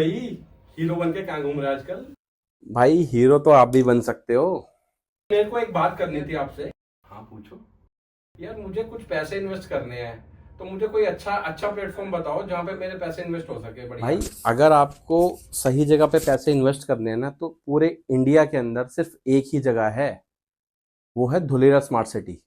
भाई, हीरो बन के कहाँ घूम रहा है आजकल? भाई हीरो तो आप भी बन सकते हो। मेरे को एक बात करनी थी आपसे। हाँ पूछो। यार मुझे कुछ पैसे इन्वेस्ट करने हैं, तो मुझे कोई अच्छा अच्छा प्लेटफॉर्म बताओ जहाँ पे मेरे पैसे इन्वेस्ट हो सके बढ़िया। भाई अगर आपको सही जगह पे पैसे इन्वेस्ट करने हैं ना, तो पूरे इंडिया के अंदर सिर्फ एक ही जगह है, वो है धुलेरा स्मार्ट सिटी।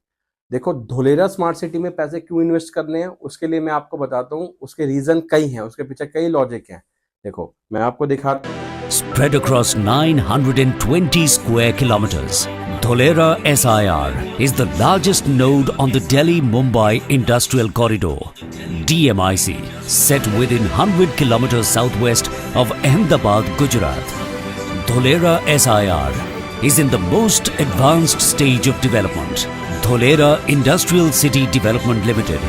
देखो, धुलेरा स्मार्ट सिटी में पैसे क्यों इन्वेस्ट करने हैं उसके लिए मैं आपको बताता हूँ। उसके रीजन कई हैं, उसके पीछे कई लॉजिक हैं। देखो मैं आपको दिखाता हूँ। Spread across 920 square kilometers, Dholera SIR is the largest node on the Delhi-Mumbai Industrial Corridor, DMIC, set within 100 kilometers southwest of Ahmedabad, Gujarat. Dholera SIR is in the most advanced stage of development. Dholera Industrial City Development Limited,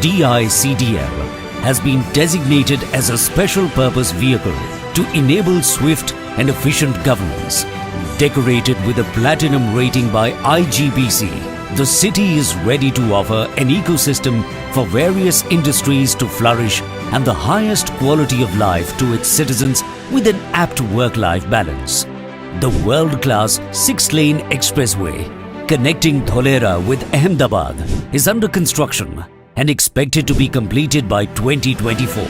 DICDL, has been designated as a special purpose vehicle to enable swift and efficient governance. Decorated with a platinum rating by IGBC, the city is ready to offer an ecosystem for various industries to flourish and the highest quality of life to its citizens with an apt work-life balance. The world-class 6-lane expressway connecting Dholera with Ahmedabad is under construction and expected to be completed by 2024.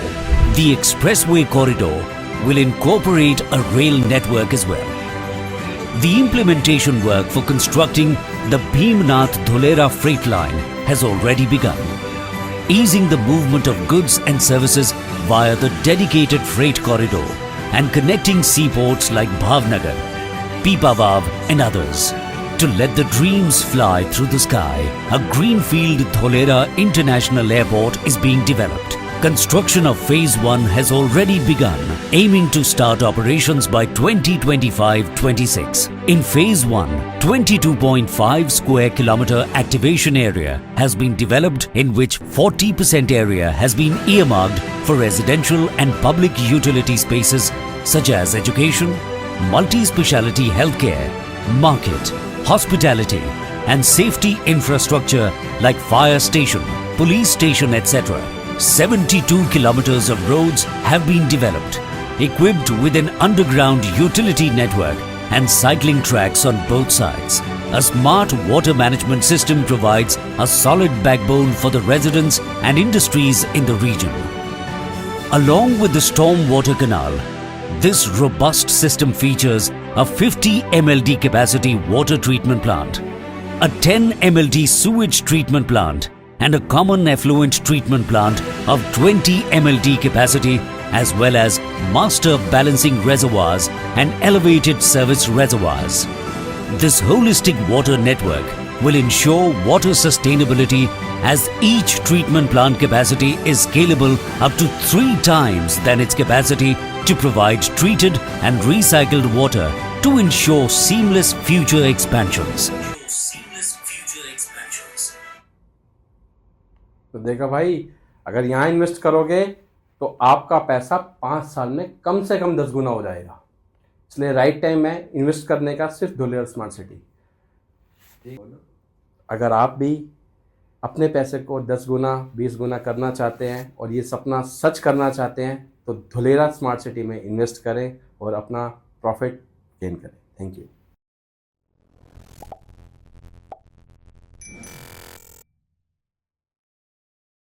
The expressway corridor will incorporate a rail network as well. The implementation work for constructing the Bhimnath Dholera freight line has already begun, easing the movement of goods and services via the dedicated freight corridor and connecting seaports like Bhavnagar, Pipavav and others. To let the dreams fly through the sky, a greenfield Dholera International Airport is being developed. Construction of Phase 1 has already begun, aiming to start operations by 2025-26. In Phase 1, 22.5 square kilometer activation area has been developed, in which 40% area has been earmarked for residential and public utility spaces such as education, multi-speciality healthcare, market, hospitality and safety infrastructure like fire station, police station, etc. 72 kilometers of roads have been developed, equipped with an underground utility network and cycling tracks on both sides. A smart water management system provides a solid backbone for the residents and industries in the region. Along with the storm water canal, this robust system features a 50 MLD capacity water treatment plant, a 10 MLD sewage treatment plant and a common effluent treatment plant of 20 MLD capacity, as well as master balancing reservoirs and elevated service reservoirs. This holistic water network will ensure water sustainability, as each treatment plant capacity is scalable up to 3 times than its capacity to provide treated and recycled water to ensure seamless future expansions. तो देखा भाई, अगर यहाँ invest करोगे तो आपका पैसा 5 साल में कम से कम 10 गुना हो जाएगा। इसलिए राइट टाइम है इन्वेस्ट करने का सिर्फ धुलेरा स्मार्ट सिटी। अगर आप भी अपने पैसे को 10 गुना 20 गुना करना चाहते हैं और ये सपना सच करना चाहते हैं, तो धुलेरा स्मार्ट सिटी में इन्वेस्ट करें और अपना प्रॉफिट गेन करें। Thank you.